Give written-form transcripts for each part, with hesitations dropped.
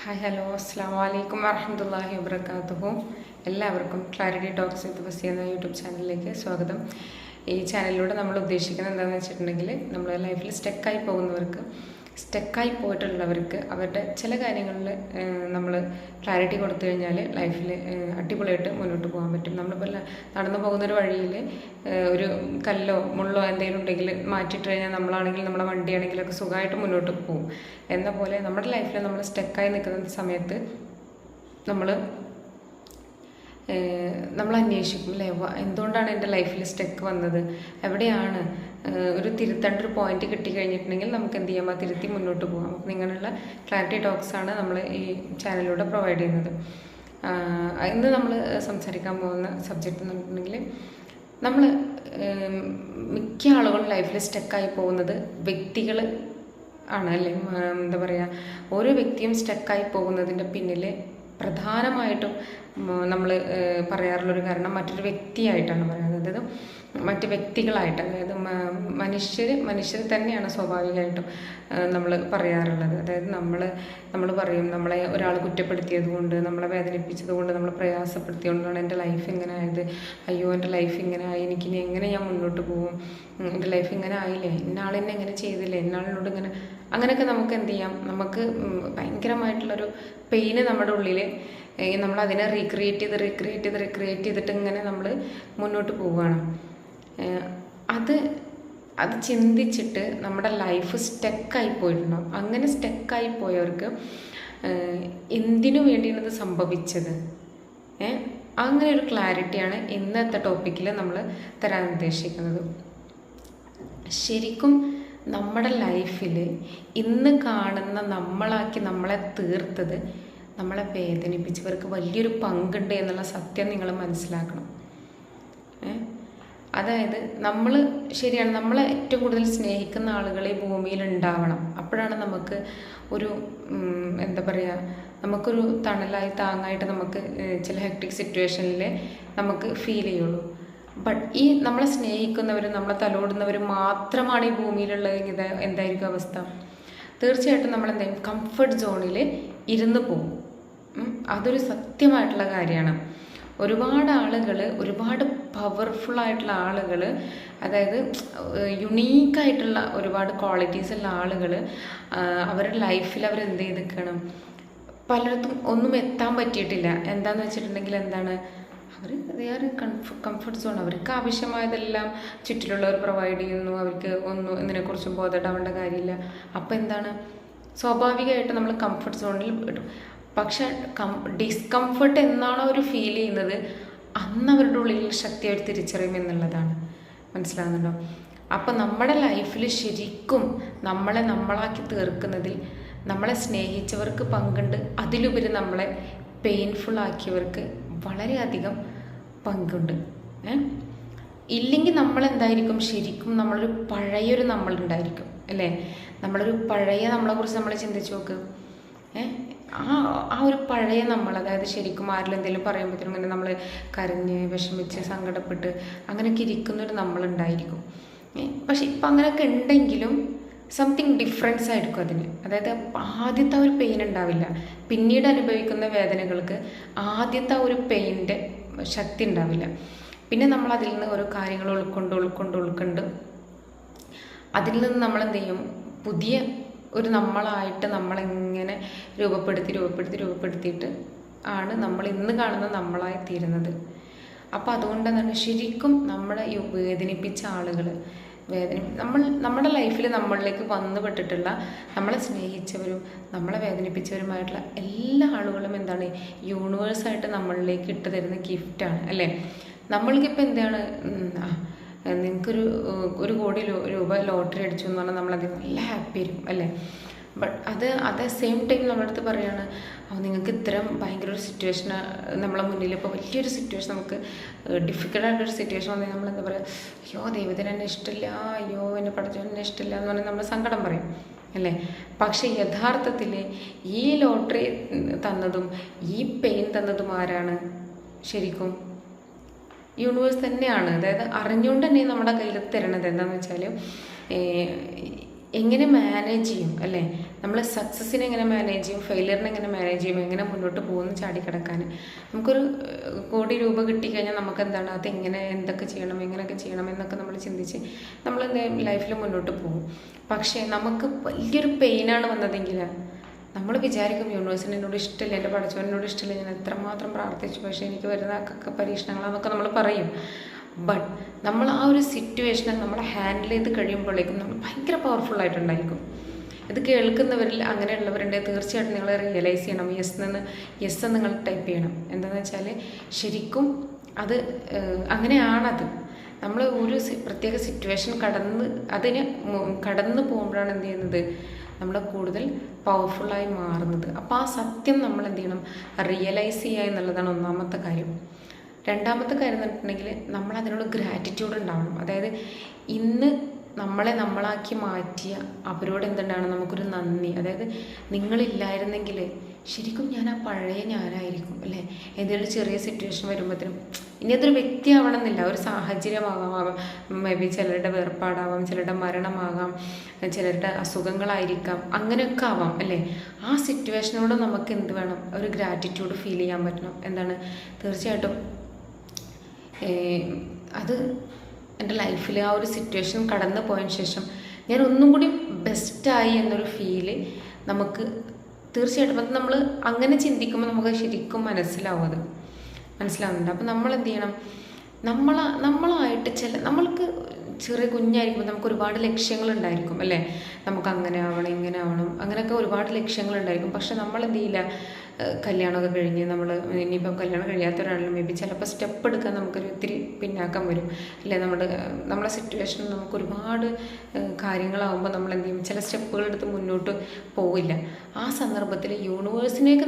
Hi hello അസ്സാം വലൈക്കും വറഹമത്തല്ലാഹി വബർക്കാത്തുഹു. എല്ലാവർക്കും ക്ലാരിറ്റി ടോക്സ് വിത്ത് ഫസി എന്ന യൂട്യൂബ് ചാനലിലേക്ക് സ്വാഗതം. ഈ ചാനലിലൂടെ നമ്മൾ ഉദ്ദേശിക്കുന്നത് എന്താണെന്ന് വെച്ചിട്ടുണ്ടെങ്കിൽ നമ്മൾ ലൈഫിൽ സ്റ്റക്കായി പോയിട്ടുള്ളവർക്ക് അവരുടെ ചില കാര്യങ്ങളിൽ നമ്മൾ ക്ലാരിറ്റി കൊടുത്തു കഴിഞ്ഞാൽ ലൈഫിൽ അടിപൊളിയായിട്ട് മുന്നോട്ട് പോകാൻ പറ്റും. നമ്മളിപ്പോൾ നടന്നു പോകുന്നൊരു വഴിയിൽ ഒരു കല്ലോ മുള്ളോ എന്തെങ്കിലും ഉണ്ടെങ്കിൽ മാറ്റിയിട്ട് കഴിഞ്ഞാൽ നമ്മളാണെങ്കിൽ നമ്മുടെ വണ്ടിയാണെങ്കിലൊക്കെ സുഖമായിട്ട് മുന്നോട്ട് പോകും. എന്ന പോലെ നമ്മുടെ ലൈഫിൽ നമ്മൾ സ്റ്റക്കായി നിൽക്കുന്ന സമയത്ത് നമ്മൾ അന്വേഷിക്കും അല്ലേ, എന്തുകൊണ്ടാണ് എൻ്റെ ലൈഫിൽ സ്റ്റക്ക് വന്നത്, എവിടെയാണ് ഒരു തിരുത്തേണ്ട ഒരു പോയിന്റ് കിട്ടിക്കഴിഞ്ഞിട്ടുണ്ടെങ്കിൽ നമുക്ക് എന്ത് ചെയ്യാം, തിരുത്തി മുന്നോട്ട് പോകാം. അപ്പം ഇങ്ങനെയുള്ള ക്ലാരിറ്റി ടോക്സാണ് നമ്മൾ ഈ ചാനലിലൂടെ പ്രൊവൈഡ് ചെയ്യുന്നത്. ഇന്ന് നമ്മൾ സംസാരിക്കാൻ പോകുന്ന സബ്ജക്റ്റ് എന്ന് പറഞ്ഞിട്ടുണ്ടെങ്കിൽ നമ്മൾ മിക്ക ആളുകളും ലൈഫിൽ സ്റ്റക്കായി പോകുന്നത് വ്യക്തികൾ ആണ് അല്ലേ. എന്താ പറയുക, ഓരോ വ്യക്തിയും സ്റ്റക്കായി പോകുന്നതിൻ്റെ പിന്നിൽ പ്രധാനമായിട്ടും നമ്മൾ പറയാറുള്ളൊരു കാരണം മറ്റൊരു വ്യക്തിയായിട്ടാണ് പറയുന്നത്. അതായത് മറ്റ് വ്യക്തികളായിട്ട്, അതായത് മനുഷ്യർ തന്നെയാണ് സ്വാഭാവികമായിട്ടും നമ്മൾ പറയാറുള്ളത്. അതായത് നമ്മൾ പറയും, നമ്മളെ ഒരാൾ കുറ്റപ്പെടുത്തിയത് കൊണ്ട്, നമ്മളെ വേദനിപ്പിച്ചത് കൊണ്ട്, നമ്മളെ പ്രയാസപ്പെടുത്തിയതുകൊണ്ടാണ് എൻ്റെ ലൈഫ് ഇങ്ങനെ ആയത്. അയ്യോ എൻ്റെ ലൈഫ് ഇങ്ങനെ ആയി, എനിക്കിനി എങ്ങനെ ഞാൻ മുന്നോട്ട് പോകും, എൻ്റെ ലൈഫ് ഇങ്ങനെ ആയില്ലേ, ഇന്നാളെന്നെ എങ്ങനെ ചെയ്തില്ലേ, ഇന്നാളിനോട് ഇങ്ങനെ, അങ്ങനെയൊക്കെ നമുക്ക് എന്ത് ചെയ്യാം, നമുക്ക് ഭയങ്കരമായിട്ടുള്ളൊരു പെയിന് നമ്മുടെ ഉള്ളിൽ നമ്മളതിനെ റീക്രിയേറ്റ് ചെയ്തിട്ട് ഇങ്ങനെ നമ്മൾ മുന്നോട്ട് പോവുകയാണ്. അത് ചിന്തിച്ചിട്ട് നമ്മുടെ ലൈഫ് സ്റ്റക്കായി പോയിട്ടുണ്ടാവും. അങ്ങനെ സ്റ്റക്കായി പോയവർക്ക് എന്തിനു വേണ്ടിയാണ് ഇത് സംഭവിച്ചത്, അങ്ങനെ ഒരു ക്ലാരിറ്റിയാണ് ഇന്നത്തെ ടോപ്പിക്കിൽ നമ്മൾ തരാൻ ഉദ്ദേശിക്കുന്നത്. ശരിക്കും നമ്മുടെ ലൈഫിൽ ഇന്ന് കാണുന്ന നമ്മളാക്കി നമ്മളെ തീർത്തത്, നമ്മളെ വേദനിപ്പിച്ചവർക്ക് വലിയൊരു പങ്കുണ്ട് എന്നുള്ള സത്യം നിങ്ങൾ മനസ്സിലാക്കണം. അതായത് ശരിയാണ്, നമ്മളെ ഏറ്റവും കൂടുതൽ സ്നേഹിക്കുന്ന ആളുകൾ ഈ ഭൂമിയിൽ ഉണ്ടാവണം. അപ്പോഴാണ് നമുക്ക് ഒരു എന്താ പറയുക, നമുക്കൊരു തണലായി താങ്ങായിട്ട് നമുക്ക് ചില ഹെക്ടിക് സിറ്റുവേഷനിൽ നമുക്ക് ഫീൽ ചെയ്യുള്ളൂ. ബട്ട് ഈ നമ്മളെ സ്നേഹിക്കുന്നവരും നമ്മളെ തലോടുന്നവരും മാത്രമാണ് ഈ ഭൂമിയിലുള്ളതെങ്കിൽ എന്തായിരിക്കും അവസ്ഥ? തീർച്ചയായിട്ടും നമ്മളെന്തായാലും കംഫർട്ട് സോണിൽ ഇരുന്ന് പോകും. അതൊരു സത്യമായിട്ടുള്ള കാര്യമാണ്. ഒരുപാട് ആളുകൾ, ഒരുപാട് പവർഫുള്ളായിട്ടുള്ള ആളുകൾ, അതായത് യുണീക്കായിട്ടുള്ള ഒരുപാട് ക്വാളിറ്റീസ് ഉള്ള ആളുകൾ അവരുടെ ലൈഫിൽ അവരെന്ത് ചെയ്തിരിക്കണം, പലയിടത്തും ഒന്നും എത്താൻ പറ്റിയിട്ടില്ല. എന്താണെന്ന് വെച്ചിട്ടുണ്ടെങ്കിൽ കംഫർട്ട് സോൺ, അവർക്ക് ആവശ്യമായതെല്ലാം ചുറ്റിലുള്ളവർ പ്രൊവൈഡ് ചെയ്യുന്നു, അവർക്ക് ഒന്നും ഇതിനെക്കുറിച്ചും ബോധപ്പെടാവേണ്ട കാര്യമില്ല. അപ്പം എന്താണ്, സ്വാഭാവികമായിട്ട് നമ്മൾ കംഫർട്ട് സോണിൽ വിടും. പക്ഷെ ഡിസ്കംഫർട്ട് എന്നാണോ അവർ ഫീൽ ചെയ്യുന്നത്, അന്ന് അവരുടെ ഉള്ളിൽ ശക്തി അവർ തിരിച്ചറിയും എന്നുള്ളതാണ്. മനസ്സിലാകുന്നുണ്ടോ? അപ്പം നമ്മുടെ ലൈഫിൽ ശരിക്കും നമ്മളാക്കി തീർക്കുന്നതിൽ നമ്മളെ സ്നേഹിച്ചവർക്ക് പങ്കുണ്ട്. അതിലുപരി നമ്മളെ പെയിൻഫുള്ളാക്കിയവർക്ക് വളരെയധികം പങ്കുണ്ട്. ഇല്ലെങ്കിൽ നമ്മളെന്തായിരിക്കും, ശരിക്കും നമ്മളൊരു പഴയൊരു നമ്മളുണ്ടായിരിക്കും അല്ലേ. നമ്മളൊരു പഴയ നമ്മളെക്കുറിച്ച് നമ്മൾ ചിന്തിച്ച് നോക്ക്. ആ ഒരു പഴയ നമ്മൾ, അതായത് ശരിക്കും ആരെങ്കിലും എന്തെങ്കിലും പറയുമ്പോഴത്തേനും ഇങ്ങനെ നമ്മൾ കരഞ്ഞ് വിഷമിച്ച് സങ്കടപ്പെട്ട് അങ്ങനെയൊക്കെ ഇരിക്കുന്നൊരു നമ്മളുണ്ടായിരിക്കും. പക്ഷെ ഇപ്പം അങ്ങനെയൊക്കെ ഉണ്ടെങ്കിലും സംതിങ് ഡിഫറൻസ് ആയിരിക്കും അതിന്. അതായത് ആദ്യത്തെ ഒരു പെയിൻ ഉണ്ടാവില്ല, പിന്നീട് അനുഭവിക്കുന്ന വേദനകൾക്ക് ആദ്യത്തെ ഒരു പെയിൻ്റെ ശക്തി ഉണ്ടാവില്ല. പിന്നെ നമ്മൾ അതിൽ നിന്ന് ഓരോ കാര്യങ്ങൾ ഉൾക്കൊണ്ട് അതിൽ നിന്ന് നമ്മളെന്ത് ചെയ്യും, പുതിയ ഒരു നമ്മളായിട്ട് നമ്മളിങ്ങനെ രൂപപ്പെടുത്തിയിട്ട് ആണ് നമ്മൾ ഇന്ന് കാണുന്ന നമ്മളായി തീരുന്നത്. അപ്പോൾ അതുകൊണ്ട് എന്താണ്, ശരിക്കും നമ്മളെ വേദനിപ്പിച്ച ആളുകൾ, നമ്മുടെ ലൈഫിൽ നമ്മളിലേക്ക് വന്നുപെട്ടിട്ടുള്ള, നമ്മളെ സ്നേഹിച്ചവരും നമ്മളെ വേദനിപ്പിച്ചവരുമായിട്ടുള്ള എല്ലാ ആളുകളും എന്താണ്, യൂണിവേഴ്സായിട്ട് നമ്മളിലേക്ക് ഇട്ട് തരുന്ന ഗിഫ്റ്റാണ് അല്ലേ. നമ്മൾക്കിപ്പോൾ എന്താണ്, നിങ്ങൾക്കൊരു 1 കോടി രൂപ ലോട്ടറി അടിച്ചു എന്ന് പറഞ്ഞാൽ നമ്മളത് നല്ല ഹാപ്പി ആയിരിക്കും അല്ലേ. ബട്ട് അത് സെയിം ടൈം നമ്മുടെ അടുത്ത് പറയുകയാണ്, നിങ്ങൾക്ക് ഇത്തരം ഭയങ്കര ഒരു സിറ്റുവേഷൻ നമ്മളെ മുന്നിൽ, ഇപ്പോൾ വലിയൊരു സിറ്റുവേഷൻ, നമുക്ക് ഡിഫിക്കൽട്ടായിട്ടൊരു സിറ്റുവേഷൻ വന്നാൽ നമ്മളെന്താ പറയുക, അയ്യോ ദൈവത്തിന് എന്നെ ഇഷ്ടമില്ല, അയ്യോ എന്നെ പഠിച്ചവൻ എന്നെ ഇഷ്ടമില്ല എന്ന് പറഞ്ഞാൽ നമ്മൾ സങ്കടം പറയും അല്ലേ. പക്ഷേ യഥാർത്ഥത്തിൽ ഈ ലോട്ടറി തന്നതും ഈ പെയിൻ തന്നതും ആരാണ്? ശരിക്കും യൂണിവേഴ്സ് തന്നെയാണ്. അതായത് അറിഞ്ഞുകൊണ്ട് തന്നെ നമ്മുടെ കയ്യിൽ തരണത് എന്താണെന്ന് വെച്ചാൽ, എങ്ങനെ മാനേജ് ചെയ്യും അല്ലേ, നമ്മൾ സക്സസ്സിനെ എങ്ങനെ മാനേജ് ചെയ്യും, ഫെയിലിയറിനെ എങ്ങനെ മാനേജ് ചെയ്യും, എങ്ങനെ മുന്നോട്ട് പോകുന്നു ചാടിക്കിടക്കാൻ. നമുക്കൊരു കോടി രൂപ കിട്ടിക്കഴിഞ്ഞാൽ നമുക്ക് എന്താണ്, അതെങ്ങനെ എന്തൊക്കെ ചെയ്യണം, എങ്ങനെയൊക്കെ ചെയ്യണം എന്നൊക്കെ നമ്മൾ ചിന്തിച്ച് നമ്മൾ ലൈഫിൽ മുന്നോട്ട് പോകും. പക്ഷേ നമുക്ക് വലിയൊരു പെയിനാണ് വന്നതെങ്കിൽ നമ്മൾ വിചാരിക്കും യൂണിവേഴ്സിന് എന്നോട് ഇഷ്ടമില്ല, എൻ്റെ പഠിച്ചവനോട് ഇഷ്ടമില്ല, ഞാൻ എത്രമാത്രം പ്രാർത്ഥിച്ചു, പക്ഷേ എനിക്ക് വരുന്ന ഒക്കെ പരീക്ഷണങ്ങളാന്നൊക്കെ നമ്മൾ പറയും. ബട്ട് നമ്മൾ ആ ഒരു സിറ്റുവേഷനെ നമ്മൾ ഹാൻഡിൽ ചെയ്ത് കഴിയുമ്പോഴേക്കും നമ്മൾ ഭയങ്കര പവർഫുള്ളായിട്ടുണ്ടായിരിക്കും. ഇത് കേൾക്കുന്നവരിൽ അങ്ങനെയുള്ളവരുണ്ട്, തീർച്ചയായിട്ടും നിങ്ങൾ റിയലൈസ് ചെയ്യണം. യെസ് എന്ന് നിങ്ങൾ ടൈപ്പ് ചെയ്യണം. എന്താണെന്ന് വെച്ചാൽ ശരിക്കും അത് അങ്ങനെയാണത്. നമ്മൾ ഒരു പ്രത്യേക സിറ്റുവേഷൻ കടന്ന് പോകുമ്പോഴാണ് എന്ത് ചെയ്യുന്നത്, നമ്മൾ കൂടുതൽ പവർഫുള്ളായി മാറുന്നത്. അപ്പോൾ ആ സത്യം നമ്മൾ എന്ത് ചെയ്യണം, റിയലൈസ് ചെയ്യുക എന്നുള്ളതാണ് ഒന്നാമത്തെ കാര്യം. രണ്ടാമത്തെ കാര്യം എന്ന് പറഞ്ഞിട്ടുണ്ടെങ്കിൽ നമ്മൾ അതിനോട് ഗ്രാറ്റിറ്റ്യൂഡ് ഉണ്ടാവണം. അതായത് ഇന്ന് നമ്മളാക്കി മാറ്റിയ അവരോട് എന്തുണ്ടാവണം, നമുക്കൊരു നന്ദി. അതായത് നിങ്ങളില്ലായിരുന്നെങ്കിൽ ശരിക്കും ഞാൻ ആ പഴയ ഞാനായിരിക്കും അല്ലേ. എന്തെങ്കിലും ചെറിയ സിറ്റുവേഷൻ വരുമ്പോഴത്തേനും ഇനി അതൊരു വ്യക്തിയാവണമെന്നില്ല, ഒരു സാഹചര്യമാകാം, മേ ബി ചിലരുടെ വേർപാടാവാം, ചിലരുടെ മരണമാകാം, ചിലരുടെ അസുഖങ്ങളായിരിക്കാം, അങ്ങനെയൊക്കെ ആവാം അല്ലേ. ആ സിറ്റുവേഷനോട് നമുക്ക് എന്ത് വേണം, ഒരു ഗ്രാറ്റിറ്റ്യൂഡ് ഫീൽ ചെയ്യാൻ പറ്റണം. എന്താണ്, തീർച്ചയായിട്ടും അത് എൻ്റെ ലൈഫിൽ ആ ഒരു സിറ്റുവേഷൻ കടന്നു പോയതിന് ശേഷം ഞാൻ ഒന്നും കൂടി ബെസ്റ്റായി എന്നൊരു ഫീല് നമുക്ക് തീർച്ചയായിട്ടും അത് നമ്മൾ അങ്ങനെ ചിന്തിക്കുമ്പോൾ നമുക്ക് ശരിക്കും മനസ്സിലാവുന്നുണ്ട്. അപ്പോൾ നമ്മൾ എന്ത് ചെയ്യണം, നമ്മളായിട്ട് നമ്മൾക്ക് ചെറിയ കുഞ്ഞായിരിക്കുമ്പോൾ നമുക്ക് ഒരുപാട് ലക്ഷ്യങ്ങളുണ്ടായിരിക്കും അല്ലേ. നമുക്ക് അങ്ങനെ ആവണം, ഇങ്ങനെ ആവണം, അങ്ങനെയൊക്കെ ഒരുപാട് ലക്ഷ്യങ്ങളുണ്ടായിരിക്കും. പക്ഷെ നമ്മൾ എന്ത് ചെയ്യില്ല, കല്യാണമൊക്കെ കഴിഞ്ഞ് നമ്മൾ ഇനിയിപ്പം കല്യാണം കഴിയാത്തവരാണെങ്കിലും മേ ബി ചിലപ്പോൾ സ്റ്റെപ്പ് എടുക്കാൻ നമുക്കൊരു ഇത്തിരി പിന്നാക്കം വരും അല്ലേ. നമ്മളെ സിറ്റുവേഷൻ നമുക്ക് ഒരുപാട് കാര്യങ്ങളാകുമ്പോൾ നമ്മൾ എന്ത് ചെയ്യും, ചില സ്റ്റെപ്പുകൾ എടുത്ത് മുന്നോട്ട് പോവില്ല. ആ സന്ദർഭത്തിൽ യൂണിവേഴ്സിനേക്ക്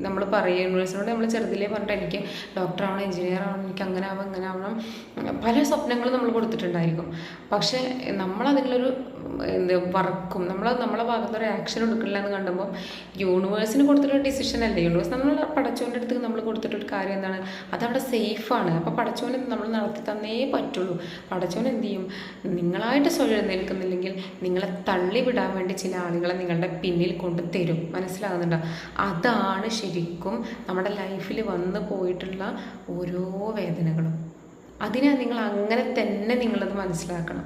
നമ്മൾ പറയുക, യൂണിവേഴ്സിനോട് നമ്മൾ ചെറുതിലേ പറഞ്ഞിട്ട് എനിക്ക് ഡോക്ടറാവണം, എഞ്ചിനീയർ ആവണം, എനിക്ക് അങ്ങനെ ആവണം, ഇങ്ങനെ ആവണം, പല സ്വപ്നങ്ങളും നമ്മൾ കൊടുത്തിട്ടുണ്ടായിരിക്കും. പക്ഷേ നമ്മളതിനുള്ളൊരു വർക്കും നമ്മളെ ഭാഗത്തൊരു ആക്ഷൻ എടുക്കില്ല എന്ന് കണ്ടുമ്പോൾ യൂണിവേഴ്സിന് കൊടുത്തിട്ടൊരു ഡിസിഷൻ അല്ലേ. യൂണിവേഴ്സ് നമ്മൾ പടച്ചോൻ്റെ അടുത്ത് നമ്മൾ കൊടുത്തിട്ടൊരു കാര്യം എന്താണ്, അതവിടെ സേഫാണ്. അപ്പോൾ പടച്ചോനെ നമ്മൾ നടത്തി തന്നേ പറ്റുള്ളൂ. പടച്ചോൻ എന്ത് ചെയ്യും, നിങ്ങളായിട്ട് സ്വയം എഴുന്നേൽക്കുന്നില്ലെങ്കിൽ നിങ്ങളെ തള്ളിവിടാൻ വേണ്ടി ചില ആളുകളെ നിങ്ങളുടെ പിന്നിൽ കൊണ്ട് തരും. മനസ്സിലാകുന്നുണ്ടോ? അതാണ് ശരിക്കും നമ്മുടെ ലൈഫിൽ വന്നു പോയിട്ടുള്ള ഓരോ വേദനകളും. അതിനെ നിങ്ങൾ അങ്ങനെ തന്നെ നിങ്ങളത് മനസ്സിലാക്കണം.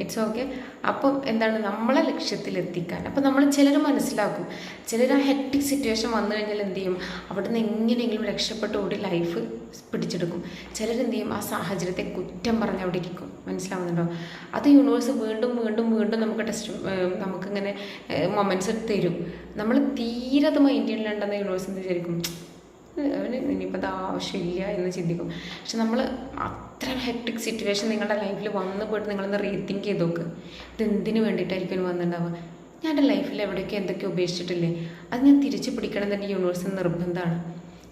It's okay. അപ്പം എന്താണ്, നമ്മളെ ലക്ഷ്യത്തിലെത്തിക്കാൻ അപ്പം നമ്മൾ ചിലർ മനസ്സിലാക്കും, ചിലർ ആ ഹെക്ടിക് സിറ്റുവേഷൻ വന്നു കഴിഞ്ഞാൽ എന്ത് ചെയ്യും, അവിടെ നിന്ന് എങ്ങനെയെങ്കിലും രക്ഷപ്പെട്ട് ഓടി ലൈഫ് പിടിച്ചെടുക്കും. ചിലരെന്ത് ചെയ്യും, ആ സാഹചര്യത്തെ കുറ്റം പറഞ്ഞ് അവിടെ ഇരിക്കും. മനസ്സിലാവുന്നുണ്ടോ? അത് യൂണിവേഴ്സ് വീണ്ടും വീണ്ടും വീണ്ടും നമുക്കിങ്ങനെ മൊമെൻറ്റ്സ് തരും. നമ്മൾ തീരെ അത് മൈൻഡിലുണ്ടെന്ന് യൂണിവേഴ്സ് എന്ത് വിചാരിക്കും, അവന് ഇനിയിപ്പോൾ അത് ആവശ്യമില്ല എന്ന് ചിന്തിക്കും. പക്ഷെ നമ്മൾ അത്ര ഹെക്ടിക് സിറ്റുവേഷൻ നിങ്ങളുടെ ലൈഫിൽ വന്നു പോയിട്ട് നിങ്ങളൊന്ന് റീതിങ്ക് ചെയ്ത് നോക്ക്. ഇതെന്തിനു വേണ്ടിയിട്ടായിരിക്കും എനിക്ക് വന്നിട്ടുണ്ടാവുക, ഞാൻ എൻ്റെ ലൈഫിൽ എവിടെയൊക്കെ എന്തൊക്കെ ഉപേക്ഷിച്ചിട്ടില്ലേ, അത് ഞാൻ തിരിച്ചു പിടിക്കണം എന്ന് എൻ്റെ യൂണിവേഴ്സിന് നിർബന്ധമാണ്.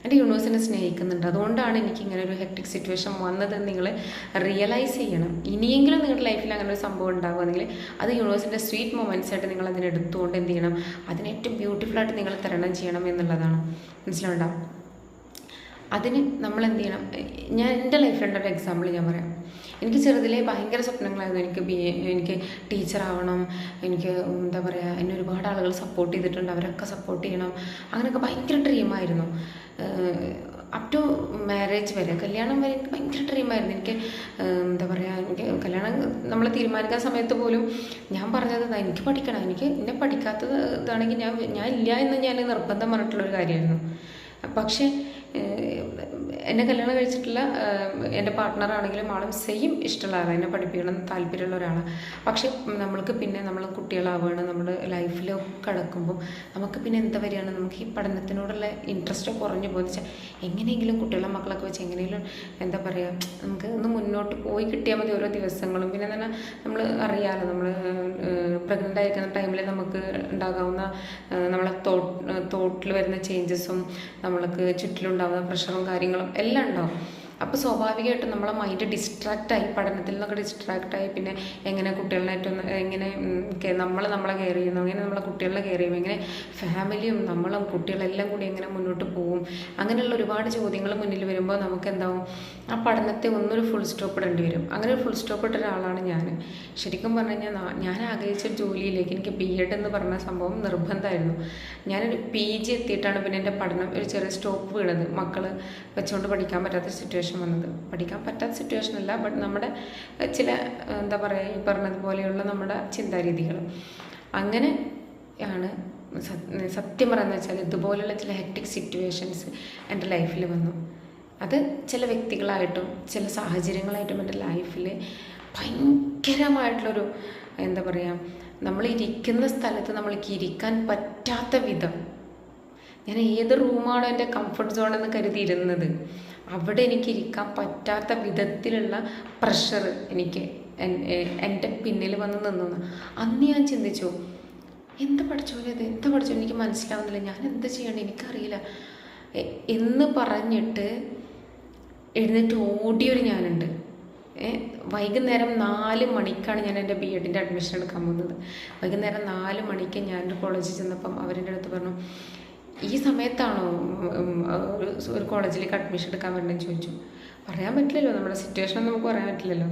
എൻ്റെ യൂണിവേഴ്സിനെ സ്നേഹിക്കുന്നുണ്ട്, അതുകൊണ്ടാണ് എനിക്ക് ഇങ്ങനെ ഒരു ഹെക്ടിക് സിറ്റുവേഷൻ വന്നതെന്ന് നിങ്ങൾ റിയലൈസ് ചെയ്യണം. ഇനിയെങ്കിലും നിങ്ങളുടെ ലൈഫിൽ അങ്ങനെ ഒരു സംഭവം ഉണ്ടാകുമെങ്കിൽ അത് യൂണിവേഴ്സിൻ്റെ സ്വീറ്റ് മൊമെൻറ്റ്സ് ആയിട്ട് നിങ്ങൾ അതിനെടുത്തുകൊണ്ട് എന്ത് ചെയ്യണം, അതിനെ ഏറ്റവും ബ്യൂട്ടിഫുള്ളായിട്ട് നിങ്ങൾ തരണം ചെയ്യണം എന്നുള്ളതാണ്. മനസ്സിലുണ്ടാവും. അതിന് നമ്മൾ എന്ത് ചെയ്യണം, ഞാൻ എൻ്റെ ലൈഫിലുണ്ടൊരു എക്സാമ്പിൾ ഞാൻ പറയാം. എനിക്ക് ചെറുതിലേ ഭയങ്കര സ്വപ്നങ്ങളായിരുന്നു. എനിക്ക് ടീച്ചറാവണം, എനിക്ക് എന്താ പറയുക, എന്നെ ഒരുപാട് ആളുകൾ സപ്പോർട്ട് ചെയ്തിട്ടുണ്ട്, അവരൊക്കെ സപ്പോർട്ട് ചെയ്യണം, അങ്ങനെയൊക്കെ ഭയങ്കര ഡ്രീമായിരുന്നു. അപ് ടു മാരേജ് വരെ, കല്യാണം വരെ എനിക്ക് ഭയങ്കര ഡ്രീമായിരുന്നു. എനിക്ക് എന്താ പറയുക, എനിക്ക് കല്യാണം നമ്മൾ തീരുമാനിക്കുന്ന സമയത്ത് പോലും ഞാൻ പറഞ്ഞത് എനിക്ക് പഠിക്കണം, എന്നെ പഠിക്കാത്തത് ഇതാണെങ്കിൽ ഞാൻ ഇല്ല എന്ന് ഞാൻ നിർബന്ധം പറഞ്ഞിട്ടുള്ളൊരു കാര്യമായിരുന്നു. പക്ഷേ എന്നെ കല്യാണം കഴിച്ചിട്ടുള്ള എൻ്റെ പാർട്ട്ണറാണെങ്കിലും ആളും സെയിം ഇഷ്ടമുള്ള ആളാണ്, എന്നെ പഠിപ്പിക്കണം താല്പര്യമുള്ള ഒരാളാണ്. പക്ഷേ നമ്മൾക്ക് പിന്നെ നമ്മൾ കുട്ടികളാവുകയാണ്, നമ്മുടെ ലൈഫിൽ കടക്കുമ്പോൾ നമുക്ക് പിന്നെ എന്താ വരികയാണ്, നമുക്ക് ഈ പഠനത്തിനോടുള്ള ഇൻട്രസ്റ്റ് കുറഞ്ഞു പോകുന്ന വെച്ചാൽ എങ്ങനെയെങ്കിലും കുട്ടികളെ മക്കളൊക്കെ വെച്ച് എങ്ങനെയെങ്കിലും എന്താ പറയുക, നമുക്ക് ഒന്ന് മുന്നോട്ട് പോയി കിട്ടിയാൽ മതി ഓരോ ദിവസങ്ങളും. പിന്നെ തന്നെ നമ്മൾ അറിയാമല്ലോ, നമ്മൾ പ്രഗ്നൻ്റ് ആയിരിക്കുന്ന ടൈമിൽ നമുക്ക് ഉണ്ടാകാവുന്ന നമ്മളെ തോട്ടിൽ വരുന്ന ചേഞ്ചസും നമ്മൾക്ക് ചുറ്റിലുണ്ടാകുന്ന പ്രഷറും കാര്യങ്ങളും എല്ലാം ഉണ്ടാവും. അപ്പോൾ സ്വാഭാവികമായിട്ടും നമ്മളെ മൈൻഡ് ഡിസ്ട്രാക്റ്റായി, പഠനത്തിൽ നിന്നൊക്കെ ഡിസ്ട്രാക്റ്റായി. പിന്നെ എങ്ങനെ കുട്ടികളായിട്ടൊന്ന് എങ്ങനെ നമ്മളെ കെയർ ചെയ്യുന്നു, എങ്ങനെ നമ്മളെ കുട്ടികളെ കെയർ ചെയ്യും, എങ്ങനെ ഫാമിലിയും നമ്മളും കുട്ടികളെല്ലാം കൂടി എങ്ങനെ മുന്നോട്ട് പോകും, അങ്ങനെയുള്ള ഒരുപാട് ചോദ്യങ്ങൾ മുന്നിൽ വരുമ്പോൾ നമുക്ക് എന്താവും, ആ പഠനത്തെ ഒന്നൊരു ഫുൾ സ്റ്റോപ്പ് ഇടേണ്ടി വരും. അങ്ങനെ ഒരു ഫുൾ സ്റ്റോപ്പ് ഇട്ട ഒരാളാണ് ഞാൻ. ശരിക്കും പറഞ്ഞു കഴിഞ്ഞാൽ ഞാൻ ആഗ്രഹിച്ച ജോലിയിലേക്ക് എനിക്ക് BEd എന്ന് പറഞ്ഞ സംഭവം നിർബന്ധമായിരുന്നു. ഞാനൊരു PG എത്തിയിട്ടാണ് പിന്നെ എൻ്റെ പഠനം ഒരു ചെറിയ സ്റ്റോപ്പ് വീണത്. മക്കൾ വെച്ചുകൊണ്ട് പഠിക്കാൻ പറ്റാത്ത സിറ്റുവേഷൻ വന്നത്. പഠിക്കാൻ പറ്റാത്ത സിറ്റുവേഷൻ അല്ല, ബട്ട് നമ്മുടെ ചില എന്താ പറയുക, ഈ പറഞ്ഞതുപോലെയുള്ള നമ്മുടെ ചിന്താരീതികൾ അങ്ങനെ ആണ്. സത്യം പറയുന്നത് വെച്ചാൽ ഇതുപോലുള്ള ചില ഹെക്ടിക് സിറ്റുവേഷൻസ് എൻ്റെ ലൈഫിൽ വന്നു. അത് ചില വ്യക്തികളായിട്ടും ചില സാഹചര്യങ്ങളായിട്ടും എൻ്റെ ലൈഫിൽ ഭയങ്കരമായിട്ടുള്ളൊരു എന്താ പറയുക, നമ്മളിരിക്കുന്ന സ്ഥലത്ത് നമ്മൾക്ക് ഇരിക്കാൻ പറ്റാത്ത വിധം, ഞാൻ ഏത് റൂമാണോ എൻ്റെ കംഫർട്ട് സോണെന്ന് കരുതിയിരുന്നത് അവിടെ എനിക്ക് ഇരിക്കാൻ പറ്റാത്ത വിധത്തിലുള്ള പ്രഷർ എനിക്ക് എൻ്റെ പിന്നിൽ വന്ന് നിന്നു. അന്ന് ഞാൻ ചിന്തിച്ചു, എന്താ പഠിച്ചോലത്, എന്താ പഠിച്ചോ, എനിക്ക് മനസ്സിലാവുന്നില്ല, ഞാൻ എന്താ ചെയ്യണ്ടേ എനിക്കറിയില്ല എന്ന് പറഞ്ഞിട്ട് എഴുന്നേറ്റ് ഓടിയൊരു ഞാനുണ്ട്. വൈകുന്നേരം 4 മണിക്കാണ് ഞാൻ എൻ്റെ BEdൻ്റെ അഡ്മിഷൻ എടുക്കാൻ പോകുന്നത്. വൈകുന്നേരം 4 മണിക്ക് ഞാൻ കോളേജിൽ ചെന്നപ്പം അവരുടെ അടുത്ത് പറഞ്ഞു, ഈ സമയത്താണോ ഒരു കോളേജിലേക്ക് അഡ്മിഷൻ എടുക്കാൻ വേണ്ടതെന്ന് ചോദിച്ചു. പറയാൻ പറ്റില്ലല്ലോ, നമ്മുടെ സിറ്റുവേഷൻ നമുക്ക് പറയാൻ പറ്റില്ലല്ലോ.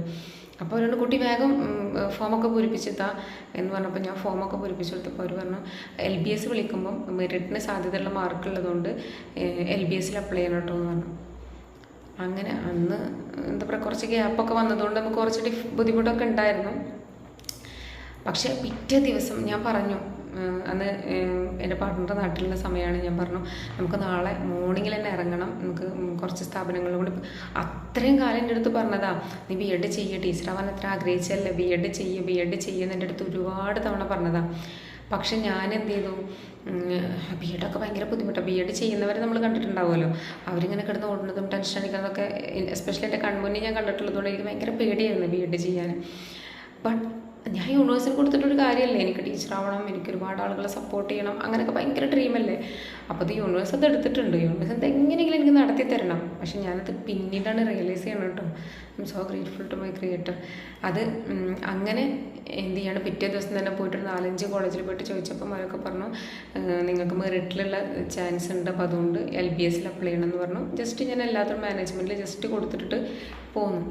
അപ്പോൾ അവരോട് കുട്ടി വേഗം ഫോമൊക്കെ പൂരിപ്പിച്ചെത്താ എന്ന് പറഞ്ഞപ്പോൾ ഞാൻ ഫോമൊക്കെ പൂരിപ്പിച്ചു കൊടുത്തപ്പോൾ അവർ പറഞ്ഞു LBS വിളിക്കുമ്പം മെറിറ്റിന് സാധ്യതയുള്ള മാർക്കുള്ളതുകൊണ്ട് LBSൽ അപ്ലൈ ചെയ്യണം കേട്ടോ എന്ന് പറഞ്ഞു. അങ്ങനെ അന്ന് എന്താ പറയുക, കുറച്ച് ഗ്യാപ്പൊക്കെ വന്നതുകൊണ്ട് നമുക്ക് കുറച്ച് ബുദ്ധിമുട്ടൊക്കെ ഉണ്ടായിരുന്നു. പക്ഷേ പിറ്റേ ദിവസം ഞാൻ പറഞ്ഞു, അന്ന് എൻ്റെ പാർട്ട്ണറുടെ നാട്ടിലുള്ള സമയമാണ്, ഞാൻ പറഞ്ഞു നമുക്ക് നാളെ മോർണിംഗിൽ തന്നെ ഇറങ്ങണം, നമുക്ക് കുറച്ച് സ്ഥാപനങ്ങളിലും കൂടി. അത്രയും കാലം എൻ്റെ അടുത്ത് പറഞ്ഞതാ, നീ BEd ചെയ്യുക, ടീച്ചറാവാൻ അത്ര ആഗ്രഹിച്ചല്ലേ, BEd ചെയ്യുന്ന എൻ്റെ അടുത്ത് ഒരുപാട് തവണ പറഞ്ഞതാ. പക്ഷെ ഞാൻ എന്ത് ചെയ്തു, BEd ഒക്കെ ഭയങ്കര ബുദ്ധിമുട്ടാണ്. BEd ചെയ്യുന്നവരെ നമ്മൾ കണ്ടിട്ടുണ്ടാവുമല്ലോ, അവരിങ്ങനെ കിടന്ന് ഓടുന്നതും ടെൻഷൻ അടിക്കുന്നതൊക്കെ എസ്പെഷ്യലി എൻ്റെ കൺമുന്നിൽ ഞാൻ കണ്ടിട്ടുള്ളതുകൊണ്ട് എനിക്ക് ഭയങ്കര പേടിയായിരുന്നു BEd ചെയ്യാൻ. ബട്ട് ഞാൻ യൂണിവേഴ്സിന് കൊടുത്തിട്ടൊരു കാര്യമല്ലേ, എനിക്ക് ടീച്ചറാവണം, എനിക്ക് ഒരുപാട് ആളുകളെ സപ്പോർട്ട് ചെയ്യണം, അങ്ങനെയൊക്കെ ഭയങ്കര ഡ്രീമല്ലേ. അപ്പോൾ അത് യൂണിവേഴ്സ് അത് എടുത്തിട്ടുണ്ട്, യൂണിവേഴ്സ് അത് എങ്ങനെയെങ്കിലും എനിക്ക് നടത്തി തരണം. പക്ഷെ ഞാനത് പിന്നീടാണ് റിയലൈസ് ചെയ്യണം കേട്ടോ. I'm so grateful to my creator. അത് അങ്ങനെ എന്ത് ചെയ്യണം, പിറ്റേ ദിവസം തന്നെ പോയിട്ട് 4-5 കോളേജിൽ പോയിട്ട് ചോദിച്ചപ്പോൾ അവരൊക്കെ പറഞ്ഞു നിങ്ങൾക്ക് മെറിറ്റിലുള്ള ചാൻസ് ഉണ്ട്, അപ്പോൾ അതുകൊണ്ട് LBSൽ അപ്ലൈ ചെയ്യണം എന്ന് പറഞ്ഞു. ജസ്റ്റ് ഞാൻ എല്ലാത്തിനും മാനേജ്മെൻറ്റിൽ ജസ്റ്റ് കൊടുത്തിട്ട് പോന്നു.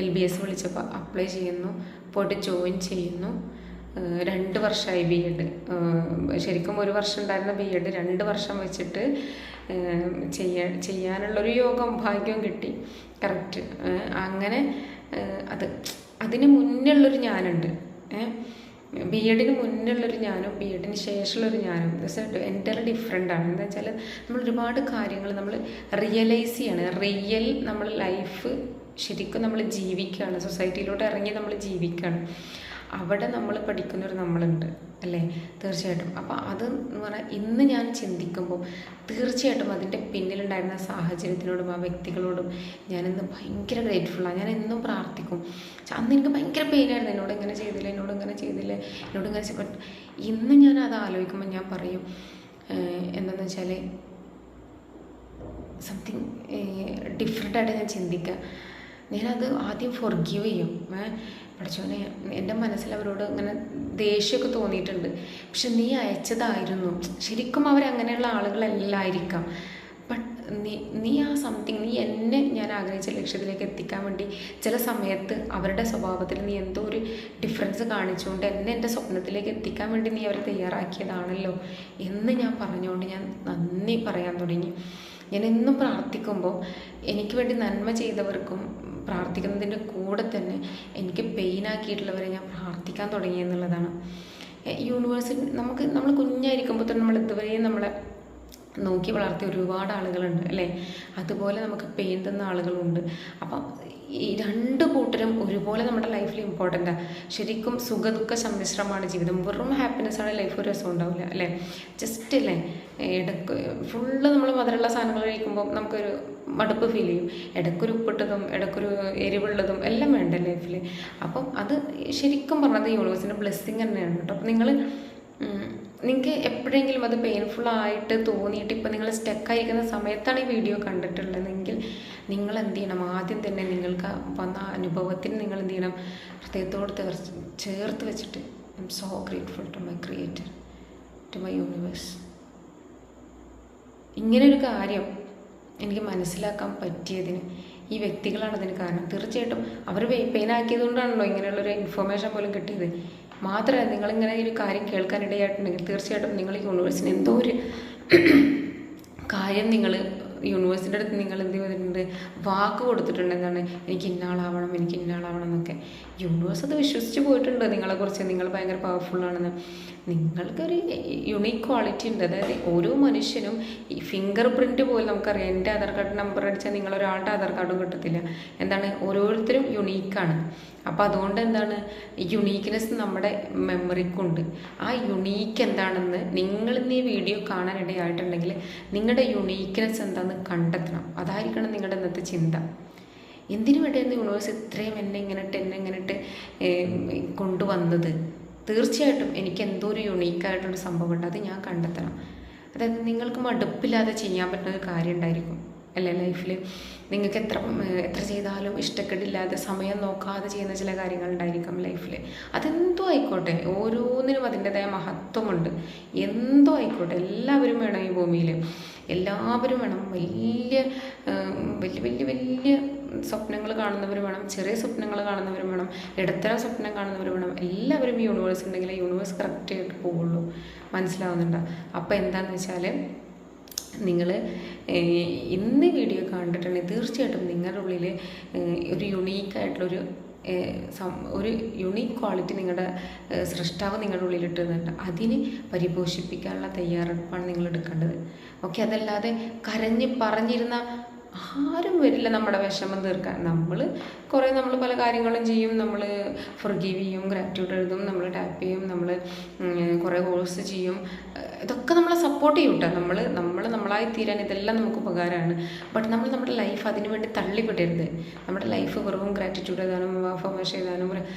LBS വിളിച്ചപ്പോൾ അപ്ലൈ ചെയ്യുന്നു, പോയിട്ട് ജോയിൻ ചെയ്യുന്നു. 2 വർഷമായി BEd. ശരിക്കും 1 വർഷം ഉണ്ടായിരുന്ന BEd 2 വർഷം വെച്ചിട്ട് ചെയ്യാനുള്ളൊരു യോഗം ഭാഗ്യവും കിട്ടി. കറക്റ്റ്. അങ്ങനെ അതിന് മുന്നുള്ളൊരു ഞാനുണ്ട്. BEdന് മുന്നുള്ളൊരു ഞാനും BEdന് ശേഷമുള്ളൊരു ഞാനും എൻ്റെ ഡിഫറെൻ്റാണ്. എന്താ വെച്ചാൽ നമ്മൾ ഒരുപാട് കാര്യങ്ങൾ നമ്മൾ റിയലൈസ് ചെയ്യാണ്. നമ്മൾ ലൈഫ് ശരിക്കും നമ്മൾ ജീവിക്കുകയാണ്, സൊസൈറ്റിയിലോട്ട് ഇറങ്ങി നമ്മൾ ജീവിക്കുകയാണ്. അവിടെ നമ്മൾ പഠിക്കുന്നൊരു നമ്മളുണ്ട് അല്ലേ, തീർച്ചയായിട്ടും. അപ്പോൾ അത് എന്ന് പറഞ്ഞാൽ ഇന്ന് ഞാൻ ചിന്തിക്കുമ്പോൾ തീർച്ചയായിട്ടും അതിൻ്റെ പിന്നിലുണ്ടായിരുന്ന സാഹചര്യത്തിനോടും ആ വ്യക്തികളോടും ഞാനിന്ന് ഭയങ്കര ഗ്രേറ്റ്ഫുള്ളാണ്. ഞാൻ എന്നും പ്രാർത്ഥിക്കും. അന്ന് എനിക്ക് ഭയങ്കര പെയിനായിരുന്നു, എന്നോട് ഇങ്ങനെ ചെയ്തില്ല, എന്നോട് ഇങ്ങനെ ബട്ട് ഇന്ന് ഞാൻ അത് ആലോചിക്കുമ്പോൾ ഞാൻ പറയും എന്താണെന്ന് വെച്ചാൽ സംതിങ് ഡിഫറെൻ്റായിട്ട് ഞാൻ ചിന്തിക്കുക. ഞാനത് ആദ്യം ഫൊർഗീവ് ചെയ്യും. പഠിച്ചോനെ, എൻ്റെ മനസ്സിൽ അവരോട് ഇങ്ങനെ ദേഷ്യമൊക്കെ തോന്നിയിട്ടുണ്ട്. പക്ഷെ നീ അയച്ചതായിരുന്നു. ശരിക്കും അവരങ്ങനെയുള്ള ആളുകളല്ലായിരിക്കാം. ബട്ട് നീ ആ സംതിങ്, ഞാൻ ആഗ്രഹിച്ച ലക്ഷ്യത്തിലേക്ക് എത്തിക്കാൻ വേണ്ടി ചില സമയത്ത് അവരുടെ സ്വഭാവത്തിൽ നീ എന്തോ ഒരു ഡിഫറൻസ് കാണിച്ചുകൊണ്ട് എൻ്റെ സ്വപ്നത്തിലേക്ക് എത്തിക്കാൻ വേണ്ടി നീ അവരെ തയ്യാറാക്കിയതാണല്ലോ എന്ന് ഞാൻ പറഞ്ഞുകൊണ്ട് ഞാൻ നന്ദി പറയാൻ തുടങ്ങി. ഞാൻ എന്നും പ്രാർത്ഥിക്കുമ്പോൾ എനിക്ക് വേണ്ടി നന്മ ചെയ്തവർക്കും പ്രാർത്ഥിക്കുന്നതിൻ്റെ കൂടെ തന്നെ എനിക്ക് പെയിനാക്കിയിട്ടുള്ളവരെ ഞാൻ പ്രാർത്ഥിക്കാൻ തുടങ്ങി എന്നുള്ളതാണ്. യൂണിവേഴ്സിറ്റി നമ്മൾ കുഞ്ഞായിരിക്കുമ്പോൾ തന്നെ നമ്മൾ ഇതുവരെയും നമ്മളെ നോക്കി വളർത്തിയ ഒരുപാട് ആളുകളുണ്ട് അല്ലേ. അതുപോലെ നമുക്ക് പെയിൻ തന്ന ആളുകളുണ്ട്. അപ്പം ഈ 2 കൂട്ടരും ഒരുപോലെ നമ്മുടെ ലൈഫിൽ ഇമ്പോർട്ടൻ്റാണ്. ശരിക്കും സുഖദുഃഖ സമ്മിശ്രമാണ് ജീവിതം. വെറും ഹാപ്പിനെസ്സാണ് ലൈഫ്, ഒരു രസം ഉണ്ടാവില്ല അല്ലേ. ജസ്റ്റ് അല്ലേ, ഇടയ്ക്ക് ഫുള്ള് നമ്മൾ മധുരമുള്ള സാധനങ്ങൾ കഴിക്കുമ്പോൾ നമുക്കൊരു മടുപ്പ് ഫീൽ ചെയ്യും. ഇടയ്ക്കൊരു ഉപ്പിട്ടതും ഇടയ്ക്കൊരു എരിവുള്ളതും എല്ലാം വേണ്ട ലൈഫിൽ. അപ്പം അത് ശരിക്കും പറഞ്ഞത് യൂണിവേഴ്സിൻ്റെ ബ്ലെസ്സിങ് തന്നെയാണ് കേട്ടോ. അപ്പം നിങ്ങൾ നിങ്ങൾക്ക് എപ്പോഴെങ്കിലും അത് പെയിൻഫുള്ളായിട്ട് തോന്നിയിട്ട് ഇപ്പം നിങ്ങൾ സ്റ്റക്കായിരിക്കുന്ന സമയത്താണ് ഈ വീഡിയോ കണ്ടിട്ടുള്ളതെങ്കിൽ നിങ്ങൾ എന്ത് ചെയ്യണം, ആദ്യം തന്നെ നിങ്ങൾക്ക് വന്ന അനുഭവത്തിന് നിങ്ങൾ എന്ത് ചെയ്യണം, ഹൃദയത്തോട് ചേർത്ത് വെച്ചിട്ട് I'm so grateful to my creator, to my universe. ഇങ്ങനൊരു കാര്യം എനിക്ക് മനസ്സിലാക്കാൻ പറ്റിയതിന് ഈ വ്യക്തികളാണ് അതിന് കാരണം. തീർച്ചയായിട്ടും അവർ പെയിനാക്കിയത് കൊണ്ടാണല്ലോ ഇങ്ങനെയുള്ളൊരു ഇൻഫർമേഷൻ പോലും കിട്ടിയത്. മാത്രമല്ല, നിങ്ങളിങ്ങനെ ഒരു കാര്യം കേൾക്കാനിടയായിട്ടുണ്ടെങ്കിൽ തീർച്ചയായിട്ടും നിങ്ങൾ യൂണിവേഴ്സിന് എന്തോ ഒരു കാര്യം നിങ്ങൾ യൂണിവേഴ്സിൻ്റെ അടുത്ത് നിങ്ങൾ എന്ത് ചെയ്തിട്ടുണ്ട്, വാക്ക് കൊടുത്തിട്ടുണ്ട്. എന്താണ്, എനിക്ക് ഇന്നാളാവണം, എനിക്ക് ഇന്നാളാവണം എന്നൊക്കെ. യൂണിവേഴ്സ് അത് വിശ്വസിച്ച് പോയിട്ടുണ്ട് നിങ്ങളെക്കുറിച്ച്, നിങ്ങൾ ഭയങ്കര പവർഫുള്ളാണെന്ന്. നിങ്ങൾക്കൊരു യുണീക്ക് ക്വാളിറ്റി ഉണ്ട്. അതായത് ഓരോ മനുഷ്യനും ഈ ഫിംഗർ പ്രിൻറ്റ് പോലെ നമുക്കറിയാം. എൻ്റെ ആധാർ കാർഡ് നമ്പർ അടിച്ചാൽ നിങ്ങളൊരാളുടെ ആധാർ കാർഡും കിട്ടത്തില്ല. എന്താണ്, ഓരോരുത്തരും യുണീക്കാണ്. അപ്പോൾ അതുകൊണ്ട് എന്താണ്, യുണീക്ക്നെസ് നമ്മുടെ മെമ്മറിക്കുണ്ട്. ആ യുണീക്ക് എന്താണെന്ന് നിങ്ങളിന്ന് ഈ വീഡിയോ കാണാനിടയായിട്ടുണ്ടെങ്കിൽ നിങ്ങളുടെ യുണീക്ക്നെസ് എന്താണെന്ന് കണ്ടെത്തണം. അതായിരിക്കണം നിങ്ങളുടെ ഇന്നത്തെ ചിന്ത. എന്തിനു വേണ്ടിയായിരുന്നു യൂണിവേഴ്സ് ഇത്രയും എന്നെ ഇങ്ങനിട്ട് കൊണ്ടുവന്നത്? തീർച്ചയായിട്ടും എനിക്ക് എന്തോ ഒരു യുണീക്കായിട്ടൊരു സംഭവമുണ്ട്, അത് ഞാൻ കണ്ടെത്തണം. അതായത് നിങ്ങൾക്ക് മടുപ്പില്ലാതെ ചെയ്യാൻ പറ്റുന്ന ഒരു കാര്യം ഉണ്ടായിരിക്കും അല്ലേ ലൈഫിൽ. നിങ്ങൾക്ക് എത്ര ചെയ്താലും ഇഷ്ടക്കേടില്ലാതെ സമയം നോക്കാതെ ചെയ്യുന്ന ചില കാര്യങ്ങളുണ്ടായിരിക്കും ലൈഫിൽ. അതെന്തോ ആയിക്കോട്ടെ, ഓരോന്നിനും അതിൻ്റെതായ മഹത്വമുണ്ട്. എന്തോ ആയിക്കോട്ടെ, എല്ലാവരും വേണം ഈ ഭൂമിയിൽ, എല്ലാവരും വേണം. വലിയ സ്വപ്നങ്ങൾ കാണുന്നവർ വേണം, ചെറിയ സ്വപ്നങ്ങൾ കാണുന്നവർ വേണം, ഇടത്തരം സ്വപ്നം കാണുന്നവർ വേണം. എല്ലാവരും ഈ യൂണിവേഴ്സ് ഉണ്ടെങ്കിൽ യൂണിവേഴ്സ് കറക്റ്റായിട്ട് പോവുള്ളൂ. മനസ്സിലാവുന്നുണ്ടോ? അപ്പോൾ എന്താണെന്ന് വെച്ചാൽ, നിങ്ങൾ ഇന്ന് വീഡിയോ കണ്ടിട്ടുണ്ടെങ്കിൽ തീർച്ചയായിട്ടും നിങ്ങളുടെ ഉള്ളിൽ ഒരു യുണീക്കായിട്ടുള്ളൊരു യുണീക്ക് ക്വാളിറ്റി നിങ്ങളുടെ സൃഷ്ടാവ് നിങ്ങളുടെ ഉള്ളിൽ ഇട്ടുന്നുണ്ട്. അതിന് പരിപോഷിപ്പിക്കാനുള്ള തയ്യാറെടുപ്പാണ് നിങ്ങൾ എടുക്കേണ്ടത്. ഓക്കെ, അതല്ലാതെ കരഞ്ഞ് പറഞ്ഞിരുന്ന ആരും വരില്ല നമ്മുടെ വിഷമം തീർക്കാൻ. നമ്മൾ പല കാര്യങ്ങളും ചെയ്യും. നമ്മൾ ഫൊർഗീവ് ചെയ്യും, ഗ്രാറ്റിറ്റ്യൂഡ് എഴുതും, നമ്മൾ ടാപ്പ് ചെയ്യും, നമ്മൾ കുറേ കോഴ്സ് ചെയ്യും. ഇതൊക്കെ നമ്മളെ സപ്പോർട്ട് ചെയ്യും കേട്ടോ. നമ്മളായി തീരാൻ ഇതെല്ലാം നമുക്ക് ഉപകാരമാണ്. ബട്ട് നമ്മൾ നമ്മുടെ ലൈഫ് അതിനു വേണ്ടി തള്ളിപ്പെടരുത്. നമ്മുടെ ലൈഫ് വെറും ഗ്രാറ്റിറ്റ്യൂഡ് എഴുതാനും അഫർമേഷൻ എഴുതാനും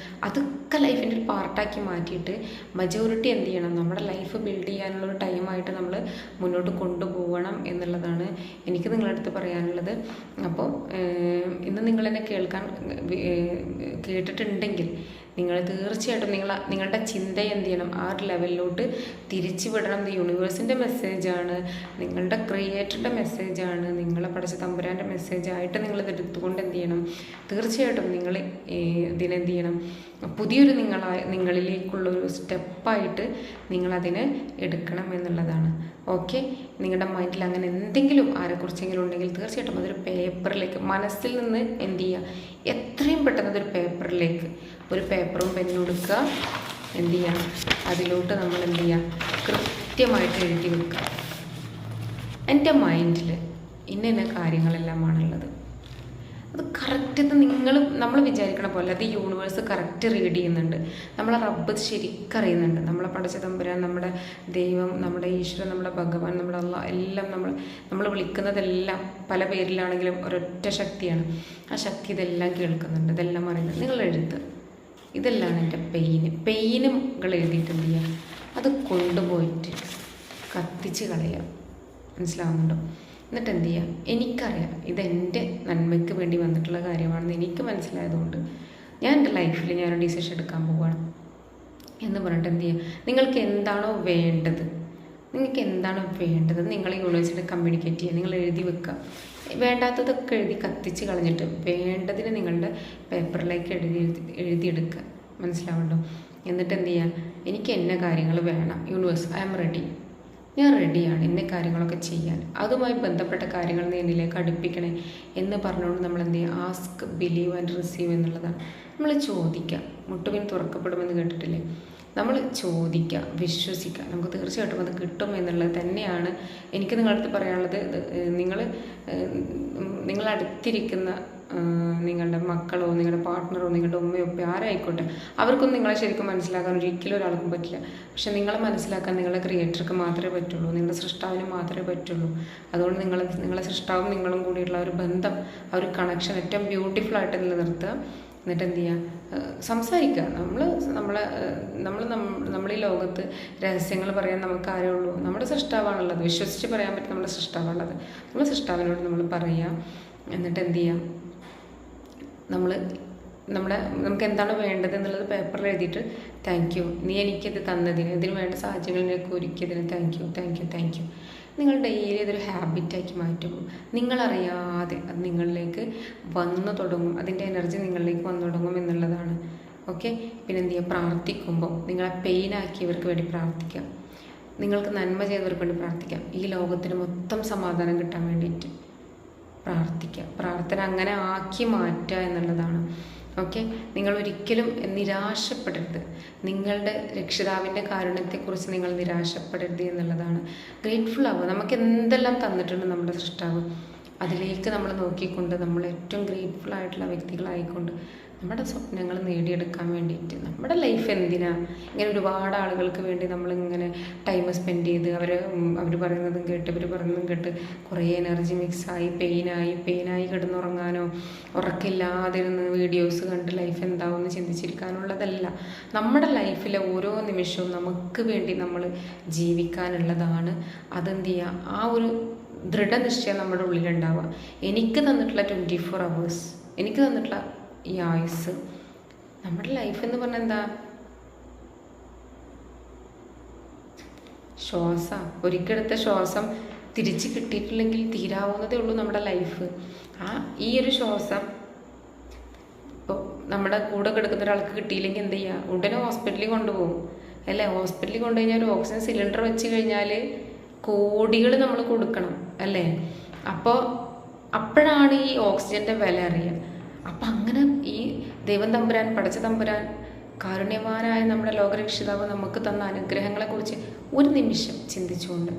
അതൊക്കെ ലൈഫിൻ്റെ ഒരു പാർട്ടാക്കി മാറ്റിയിട്ട് മജോറിറ്റി എന്ത് ചെയ്യണം, നമ്മുടെ ലൈഫ് ബിൽഡ് ചെയ്യാനുള്ളൊരു ടൈമായിട്ട് നമ്മൾ മുന്നോട്ട് കൊണ്ടുപോകണം എന്നുള്ളതാണ് എനിക്ക് നിങ്ങളുടെ അടുത്ത് പറയാനുള്ളത്. അപ്പോൾ ഇന്ന് നിങ്ങളെന്നെ കേട്ടിട്ടുണ്ടെങ്കിൽ നിങ്ങൾ തീർച്ചയായിട്ടും നിങ്ങളുടെ ചിന്ത എന്ത് ചെയ്യണം, ആ ഒരു ലെവലിലോട്ട് തിരിച്ചു വിടണം. ഇത് യൂണിവേഴ്സിൻ്റെ മെസ്സേജാണ്, നിങ്ങളുടെ ക്രിയേറ്ററുടെ മെസ്സേജാണ്, നിങ്ങളെ പഠിച്ച തമ്പുരാൻ്റെ മെസ്സേജായിട്ട് നിങ്ങളിത് എടുത്തുകൊണ്ട് എന്ത് ചെയ്യണം, തീർച്ചയായിട്ടും നിങ്ങൾ ഇതിനെന്ത് ചെയ്യണം, പുതിയൊരു നിങ്ങളിലേക്കുള്ളൊരു സ്റ്റെപ്പായിട്ട് നിങ്ങളതിനെ എടുക്കണം എന്നുള്ളതാണ്. ഓക്കെ, നിങ്ങളുടെ മൈൻഡിൽ അങ്ങനെ എന്തെങ്കിലും ആരെക്കുറിച്ചെങ്കിലും ഉണ്ടെങ്കിൽ തീർച്ചയായിട്ടും അതൊരു പേപ്പറിലേക്ക്, മനസ്സിൽ നിന്ന് എന്ത് ചെയ്യുക, എത്രയും പെട്ടെന്ന് അതൊരു പേപ്പറിലേക്ക്, ഒരു പേപ്പറും പെന്നും എടുക്കുക, എന്ത് ചെയ്യുക, അതിലോട്ട് നമ്മൾ എന്ത് ചെയ്യുക, കൃത്യമായിട്ട് എഴുതി വെക്കുക. എൻ്റെ മൈൻഡിൽ ഇന്ന കാര്യങ്ങളെല്ലാമാണുള്ളത്. അത് കറക്റ്റ് നമ്മൾ വിചാരിക്കണ പോലെ അത് യൂണിവേഴ്സ് കറക്റ്റ് റീഡ് ചെയ്യുന്നുണ്ട്. നമ്മളെ റബ്ബ് ശരിക്കും അറിയുന്നുണ്ട്. നമ്മളെ പഠിച്ച തമ്പുരാൻ, നമ്മുടെ ദൈവം, നമ്മുടെ ഈശ്വരൻ, നമ്മുടെ ഭഗവാൻ, നമ്മുടെ അള്ളാഹ് എല്ലാം നമ്മൾ വിളിക്കുന്നതെല്ലാം പല പേരിലാണെങ്കിലും ഒരൊറ്റ ശക്തിയാണ്. ആ ശക്തി ഇതെല്ലാം കേൾക്കുന്നുണ്ട്, ഇതെല്ലാം അറിയുന്നുണ്ട്. നിങ്ങൾ എഴുത്ത്, ഇതെല്ലാം എൻ്റെ പെയിനുകൾ എഴുതിയിട്ട് എന്ത് ചെയ്യുക, അത് കൊണ്ടുപോയിട്ട് കത്തിച്ച് കളയുക. മനസ്സിലാവുന്നുണ്ടോ? എന്നിട്ട് എന്ത് ചെയ്യുക, എനിക്കറിയാം ഇതെൻ്റെ നന്മയ്ക്ക് വേണ്ടി വന്നിട്ടുള്ള കാര്യമാണെന്ന് എനിക്ക് മനസ്സിലായതുകൊണ്ട് ഞാൻ എൻ്റെ ലൈഫിൽ ഞാനൊരു ഡിസിഷൻ എടുക്കാൻ പോവുകയാണ് എന്ന് പറഞ്ഞിട്ട് എന്ത് ചെയ്യുക, നിങ്ങൾക്ക് എന്താണോ വേണ്ടത് നിങ്ങൾ യൂണിവേഴ്സിറ്റി കമ്മ്യൂണിക്കേറ്റ് ചെയ്യുക. നിങ്ങൾ എഴുതി വെക്കുക. വേണ്ടാത്തതൊക്കെ എഴുതി കത്തിച്ച് കളഞ്ഞിട്ട് വേണ്ടതിന് നിങ്ങളുടെ പേപ്പറിലേക്ക് എഴുതിയെടുക്കുക. മനസ്സിലാവുന്നുണ്ടോ? എന്നിട്ട് എന്ത് ചെയ്യുക, എനിക്ക് എന്ന കാര്യങ്ങൾ വേണം, യൂണിവേഴ്സ് ഐ ആം റെഡി, ഞാൻ റെഡിയാണ് ഇന്ന കാര്യങ്ങളൊക്കെ ചെയ്യാൻ, അതുമായി ബന്ധപ്പെട്ട കാര്യങ്ങൾ നീ എന്നിലേക്ക് അടുപ്പിക്കണേ എന്ന് പറഞ്ഞുകൊണ്ട് നമ്മൾ എന്ത് ചെയ്യുക, ആസ്ക്, ബിലീവ് ആൻഡ് റിസീവ് എന്നുള്ളതാണ്. നമ്മൾ ചോദിക്കുക, മുട്ടുപിൻ തുറക്കപ്പെടുമെന്ന് കേട്ടിട്ടില്ലേ? നമ്മൾ ചോദിക്കുക, വിശ്വസിക്കുക, നമുക്ക് തീർച്ചയായിട്ടും അത് കിട്ടും എന്നുള്ളത് തന്നെയാണ് എനിക്ക് നിങ്ങളടുത്ത് പറയാനുള്ളത്. നിങ്ങളടുത്തിരിക്കുന്ന നിങ്ങളുടെ മക്കളോ നിങ്ങളുടെ പാർട്ട്ണറോ നിങ്ങളുടെ ഉമ്മയോ ഉപ്പ ആരായിക്കോട്ടെ, അവർക്കൊന്നും നിങ്ങളെ ശരിക്കും മനസ്സിലാക്കാൻ ഒരിക്കലും ഒരാൾക്കും പറ്റില്ല. പക്ഷെ നിങ്ങളെ മനസ്സിലാക്കാൻ നിങ്ങളുടെ ക്രിയേറ്റർക്ക് മാത്രമേ പറ്റുള്ളൂ, നിങ്ങളുടെ സൃഷ്ടാവിന് മാത്രമേ പറ്റുള്ളൂ. അതുകൊണ്ട് നിങ്ങളെ സൃഷ്ടാവും നിങ്ങളും കൂടിയുള്ള ഒരു ബന്ധം, ആ ഒരു കണക്ഷൻ ഏറ്റവും ബ്യൂട്ടിഫുള്ളായിട്ട് നിലനിർത്തുക. എന്നിട്ട് എന്ത് ചെയ്യുക, സംസാരിക്കുക. നമ്മൾ ഈ ലോകത്ത് രഹസ്യങ്ങൾ പറയാൻ നമുക്ക് ആരേ ഉള്ളൂ? നമ്മുടെ സൃഷ്ടാവാണുള്ളത്. വിശ്വസിച്ച് പറയാൻ പറ്റും നമ്മുടെ സൃഷ്ടാവാണുള്ളത്. നമ്മുടെ സൃഷ്ടാവിനോട് നമ്മൾ പറയുക. എന്നിട്ട് എന്ത് ചെയ്യാം, നമുക്ക് എന്താണ് വേണ്ടത് എന്നുള്ളത് പേപ്പറിൽ എഴുതിയിട്ട് താങ്ക് യു, നീ എനിക്കിത് തന്നതിന്, ഇതിന് വേണ്ട സാഹചര്യങ്ങളിലേക്ക് ഒരുക്കിയതിന് താങ്ക് യു. നിങ്ങൾ ഡെയിലി ഇതൊരു ഹാബിറ്റാക്കി മാറ്റുമ്പോൾ നിങ്ങളറിയാതെ അത് നിങ്ങളിലേക്ക് വന്നു തുടങ്ങും. അതിൻ്റെ എനർജി നിങ്ങളിലേക്ക് വന്നു തുടങ്ങും എന്നുള്ളതാണ്. ഓക്കെ. പിന്നെ എന്ത് ചെയ്യുക, പ്രാർത്ഥിക്കുമ്പോൾ നിങ്ങളെ പെയിനാക്കിയവർക്ക് വേണ്ടി പ്രാർത്ഥിക്കാം, നിങ്ങൾക്ക് നന്മ ചെയ്തവർക്ക് വേണ്ടി പ്രാർത്ഥിക്കാം. ഈ ലോകത്തിന് മൊത്തം സമാധാനം കിട്ടാൻ വേണ്ടിയിട്ട് പ്രാർത്ഥിക്കുക. പ്രാർത്ഥന അങ്ങനെ ആക്കി മാറ്റുക എന്നുള്ളതാണ്. ഓക്കെ. നിങ്ങൾ ഒരിക്കലും നിരാശപ്പെടരുത്. നിങ്ങളുടെ രക്ഷിതാവിൻ്റെ കാരുണ്യത്തെക്കുറിച്ച് നിങ്ങൾ നിരാശപ്പെടരുത് എന്നുള്ളതാണ്. ഗ്രേറ്റ്ഫുൾ ആവുക. നമുക്ക് എന്തെല്ലാം തന്നിട്ടുണ്ട് നമ്മുടെ സൃഷ്ടാവ്, അതിലേക്ക് നമ്മൾ നോക്കിക്കൊണ്ട് നമ്മൾ ഏറ്റവും ഗ്രേറ്റ്ഫുൾ ആയിട്ടുള്ള വ്യക്തികളായിക്കൊണ്ട് നമ്മുടെ സ്വപ്നങ്ങൾ നേടിയെടുക്കാൻ വേണ്ടിയിട്ട്. നമ്മുടെ ലൈഫ് എന്തിനാ ഇങ്ങനെ ഒരുപാട് ആളുകൾക്ക് വേണ്ടി നമ്മളിങ്ങനെ ടൈം സ്പെൻഡ് ചെയ്ത് അവർ പറയുന്നതും കേട്ട് ഇവർ പറയുന്നതും കേട്ട് കുറേ എനർജി മിക്സായി പെയിനായി കിടന്നുറങ്ങാനോ ഉറക്കമില്ലാതിരുന്ന് വീഡിയോസ് കണ്ട് ലൈഫ് എന്താവുമെന്ന് ചിന്തിച്ചിരിക്കാനുള്ളതല്ല. നമ്മുടെ ലൈഫിലെ ഓരോ നിമിഷവും നമുക്ക് വേണ്ടി നമ്മൾ ജീവിക്കാനുള്ളതാണ്. അതെന്ത് ചെയ്യുക, ആ ഒരു ദൃഢനിശ്ചയം നമ്മുടെ ഉള്ളിലുണ്ടാവുക. എനിക്ക് തന്നിട്ടുള്ള 24 hours, എനിക്ക് തന്നിട്ടുള്ള ഈ ആയുസ്, നമ്മുടെ ലൈഫ് എന്ന് പറഞ്ഞാൽ എന്താ, ഒരിക്കലെടുത്ത ശ്വാസം തിരിച്ച് കിട്ടിയിട്ടില്ലെങ്കിൽ തീരാവുന്നതേ ഉള്ളൂ നമ്മുടെ ലൈഫ്. ഈ ഒരു ശ്വാസം ഇപ്പോൾ നമ്മുടെ കൂടെ കിടക്കുന്ന ഒരാൾക്ക് കിട്ടിയില്ലെങ്കിൽ എന്ത് ചെയ്യുക, ഉടനെ ഹോസ്പിറ്റലിൽ കൊണ്ടുപോകും അല്ലേ. ഹോസ്പിറ്റലിൽ കൊണ്ടുകഴിഞ്ഞാൽ ഒരു ഓക്സിജൻ സിലിണ്ടർ വെച്ച് കഴിഞ്ഞാൽ കോടികൾ നമ്മൾ കൊടുക്കണം അല്ലേ. അപ്പോഴാണ് ഈ ഓക്സിജൻ്റെ വില അറിയുക. അപ്പം അങ്ങനെ ഈ ദൈവം തമ്പുരാൻ, പടച്ച തമ്പുരാൻ, കാരുണ്യവാനായ നമ്മുടെ ലോകരക്ഷിതാവ് നമുക്ക് തന്ന അനുഗ്രഹങ്ങളെക്കുറിച്ച് ഒരു നിമിഷം ചിന്തിച്ചുകൊണ്ട്,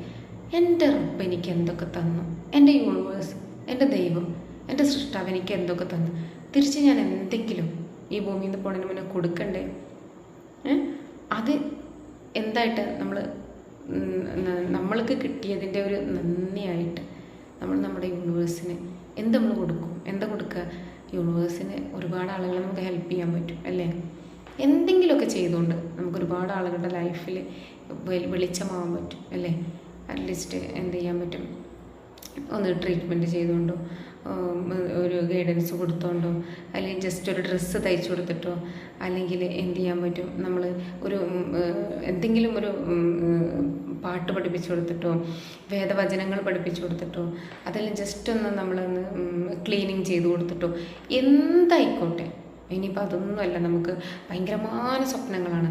എൻ്റെ റബ്ബ് എനിക്ക് എന്തൊക്കെ തന്നു, എൻ്റെ യൂണിവേഴ്സ്, എൻ്റെ ദൈവം, എൻ്റെ സൃഷ്ടാവ് എനിക്ക് എന്തൊക്കെ തന്നു, തിരിച്ച് ഞാൻ എന്തെങ്കിലും ഈ ഭൂമിയിൽ നിന്ന് പോണതിന് മുന്നേ കൊടുക്കണ്ടേ? അത് എന്തായിട്ട് നമ്മൾക്ക് കിട്ടിയതിൻ്റെ ഒരു നന്ദിയായിട്ട് നമ്മൾ നമ്മുടെ യൂണിവേഴ്സിന് നമ്മൾ കൊടുക്കും. എന്താ കൊടുക്കുക? യൂണിവേഴ്സിന് ഒരുപാട് ആളുകളെ നമുക്ക് ഹെൽപ്പ് ചെയ്യാൻ പറ്റും അല്ലേ. എന്തെങ്കിലുമൊക്കെ ചെയ്തുകൊണ്ട് നമുക്ക് ഒരുപാട് ആളുകളുടെ ലൈഫിൽ വെളിച്ചമാവാൻ പറ്റും അല്ലേ. അറ്റ്ലീസ്റ്റ് എന്ത് ചെയ്യാൻ പറ്റും, ഒന്ന് ട്രീറ്റ്മെൻറ്റ് ചെയ്തുകൊണ്ടോ, ഒരു ഗൈഡൻസ് കൊടുത്തോണ്ടോ, അല്ലെങ്കിൽ ജസ്റ്റ് ഒരു ഡ്രസ്സ് തയ്ച്ചു കൊടുത്തിട്ടോ, അല്ലെങ്കിൽ എന്ത് ചെയ്യാൻ പറ്റും, നമ്മൾ എന്തെങ്കിലും ഒരു പാട്ട് പഠിപ്പിച്ചു കൊടുത്തിട്ടോ, വേദവചനങ്ങൾ പഠിപ്പിച്ചു കൊടുത്തിട്ടോ, അതെല്ലാം ജസ്റ്റ് ഒന്ന് നമ്മളൊന്ന് ക്ലീനിങ് ചെയ്ത് കൊടുത്തിട്ടോ, എന്തായിക്കോട്ടെ. ഇനിയിപ്പോൾ അതൊന്നുമല്ല, നമുക്ക് ഭയങ്കരമായ സ്വപ്നങ്ങളാണ്,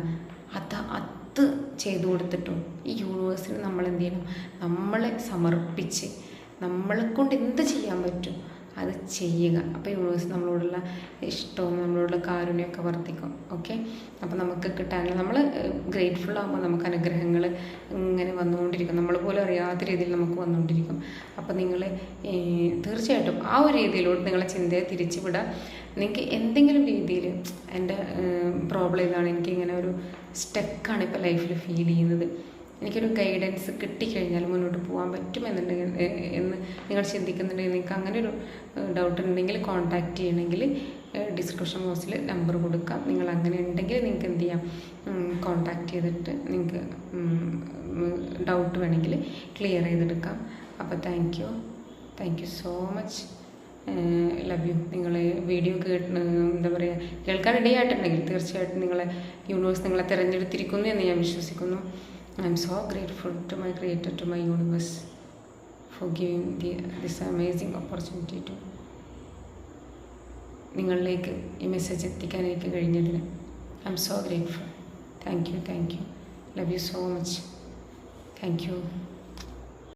അത് ചെയ്തു കൊടുത്തിട്ടോ ഈ യൂണിവേഴ്സിന് നമ്മൾ എന്ത് ചെയ്യണം, നമ്മളെ സമർപ്പിച്ച് നമ്മളെക്കൊണ്ട് എന്ത് ചെയ്യാൻ പറ്റും അത് ചെയ്യുക. അപ്പോൾ യൂണിവേഴ്സ് നമ്മളോടുള്ള ഇഷ്ടവും നമ്മളോടുള്ള കാരുണ്യമൊക്കെ വർദ്ധിക്കും. ഓക്കെ. അപ്പോൾ നമുക്ക് കിട്ടാനുള്ള, നമ്മൾ ഗ്രേറ്റ്ഫുൾ ആകുമ്പോൾ നമുക്ക് അനുഗ്രഹങ്ങൾ ഇങ്ങനെ വന്നുകൊണ്ടിരിക്കും, നമ്മൾ പോലും അറിയാത്ത രീതിയിൽ നമുക്ക് വന്നുകൊണ്ടിരിക്കും. അപ്പോൾ നിങ്ങൾ തീർച്ചയായിട്ടും ആ ഒരു രീതിയിലോട്ട് നിങ്ങളെ ചിന്തയെ തിരിച്ചു വിടാം. നിങ്ങൾക്ക് എന്തെങ്കിലും രീതിയിൽ എൻ്റെ പ്രോബ്ലം ഇതാണ്, എനിക്കിങ്ങനെ ഒരു സ്റ്റക്കാണ് ഇപ്പോൾ ലൈഫിൽ ഫീൽ ചെയ്യുന്നത്, എനിക്കൊരു ഗൈഡൻസ് കിട്ടിക്കഴിഞ്ഞാൽ മുന്നോട്ട് പോകാൻ പറ്റുമെന്നുണ്ടെങ്കിൽ എന്ന് നിങ്ങൾ ചിന്തിക്കുന്നുണ്ടെങ്കിൽ, നിങ്ങൾക്ക് അങ്ങനെ ഒരു ഡൗട്ട് ഉണ്ടെങ്കിൽ കോൺടാക്റ്റ് ചെയ്യണമെങ്കിൽ ഡിസ്ക്രിപ്ഷൻ ബോക്സിൽ നമ്പർ കൊടുക്കാം. നിങ്ങൾ അങ്ങനെ ഉണ്ടെങ്കിൽ നിങ്ങൾക്ക് എന്ത് ചെയ്യാം, കോൺടാക്റ്റ് ചെയ്തിട്ട് നിങ്ങൾക്ക് ഡൗട്ട് വേണമെങ്കിൽ ക്ലിയർ ചെയ്തെടുക്കാം. അപ്പോൾ thank you so much. Love you. നിങ്ങൾ വീഡിയോ എന്താ പറയുക, കേൾക്കാൻ ഇടയായിട്ടുണ്ടെങ്കിൽ തീർച്ചയായിട്ടും യൂണിവേഴ്സ് നിങ്ങളെ തിരഞ്ഞെടുത്തിരിക്കുന്നു എന്ന് ഞാൻ വിശ്വസിക്കുന്നു. I am so grateful to my Creator, to my universe for giving this amazing opportunity to നിങ്ങളിലേക്ക് ഈ മെസ്സേജ് എത്തിക്കാൻ എനിക്ക് കഴിഞ്ഞതിന് I am so grateful. Thank you. Love you so much. Thank you.